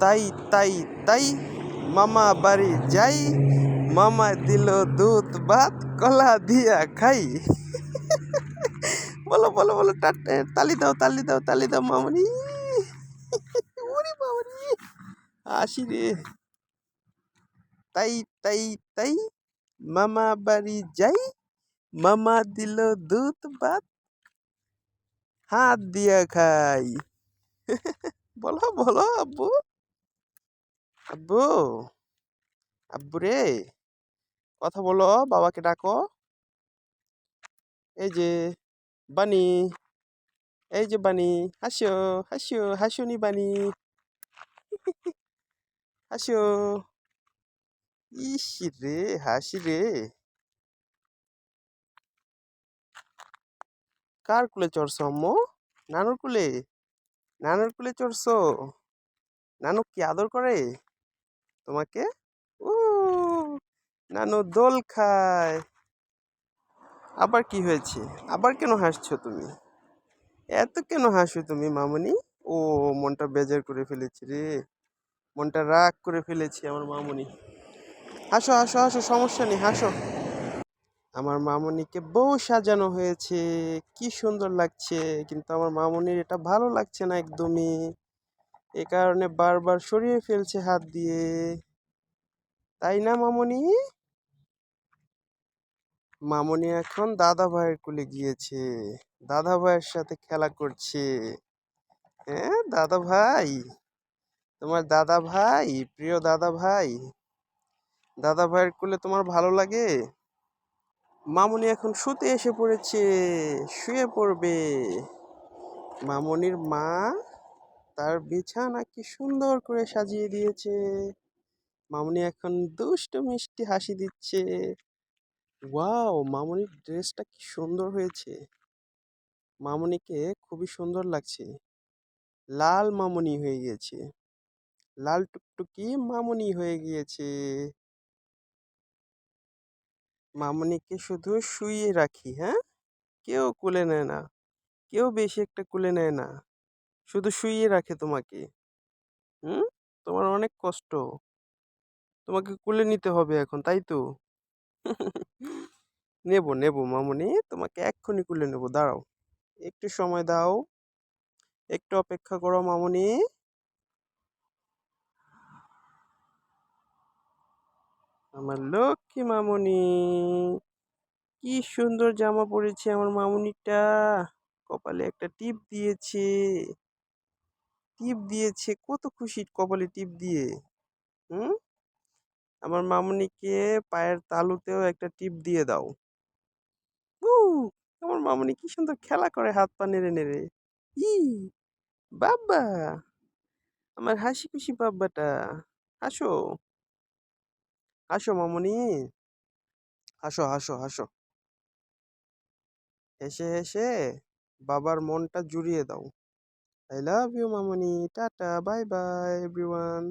তাই তাই তাই মামা বাড়ি যাই, মামা দিল দুধ ভাত কলা দিয়া খাই। বলো বলো বলো, তালি দাও তালি দাও তালি দাও মামনি। ওরে বাবারে, হাসি রে। তাই তাই তাই মামা বাড়ি যাই, মামা দিল দুধ ভাত হাত দিয়া খাই। বলো বলো আব্বু, আব্বু, আব্বু রে, কথা বলো, বাবাকে ডাকো। এই যে বানি, এই যে বানি, হাসো হাসো হাসুনি বানি, হাসো। ইস রে, হাসি রে। কার কুলে চড়ছো আম্মু? নানুর কুলে? নানুর কুলে চড়ছো? নানু কি আদর করে তোমাকে? উ, নানু দোল খায়। আবার কি হয়েছে? আবার কেন হাসছো তুমি? এত কেন হাসো তুমি মামুনি? ও, মনটা বেজার করে ফেলেছি রে, মনটা রাগ করে ফেলেছি আমার মামুনি। হাসো হাসো হাসো, সমস্যা নেই, হাসো। আমার মামুনিকে বউ সাজানো হয়েছে, কি সুন্দর লাগছে, কিন্তু আমার মামুনির এটা ভালো লাগছে না একদমই। এ কারণে বারবার সরিয়ে ফেলছে হাত দিয়ে, তাই না মামুনি? মামুনি এখন দাদা ভাইয়ের কোলে গিয়েছে, দাদা ভাইয়ের সাথে খেলা করছে। হ্যাঁ দাদা ভাই, তোমার দাদা ভাই, প্রিয় দাদা ভাই, দাদা ভাইয়ের কোলে তোমার ভালো লাগে? মামুনি এখন শুতে এসে পড়েছে, শুয়ে পড়বে। মামুনির মা তার বিছানা কি সুন্দর করে সাজিয়ে দিয়েছে। মামুনি এখন দুষ্টু মিষ্টি হাসি দিচ্ছে। ওয়াও, মামুনির ড্রেসটা কি সুন্দর হয়েছে, মামুনিকে খুবই সুন্দর লাগছে। লাল মামুনি হয়ে গিয়েছে, লাল টুকটুকি মামুনি হয়ে গিয়েছে। মামুনিকে শুধু শুইয়ে রাখি, হ্যাঁ, কেউ কোলে নেয় না, কেউ বেশি একটা কোলে নেয় না, শুধু শুইয়ে রাখে তোমাকে। হুম, তোমার অনেক কষ্ট, তোমাকে কোলে নিতে হবে এখন, তাই তো? নেবো নেবো মামুনি, তোমাকে এক্ষুনি কোলে নেবো, দাঁড়াও, একটু সময় দাও, একটু অপেক্ষা করো মামুনি। আমার লক্ষ্মী মামুনি, কি সুন্দর জামা পরেছে আমার মামুনিটা, কপালে একটা টিপ দিয়েছে, টিপ দিয়েছে, কত খুশি কপালে টিপ দিয়ে। হুম, আমার মামুনিকে পায়ের তালুতেও একটা টিপ দিয়ে দাও। উ, আমার মামুনি কি সুন্দর খেলা করে হাত পা নেড়ে নেড়ে। ই বাবা, আমার হাসি খুশি বাব্বাটা, হাসো, হাসো মামুনি, হাসো হাসো হাসো, হেসে হেসে বাবার মনটা জুড়িয়ে দাও। I love you Mamuni, tata, bye bye everyone.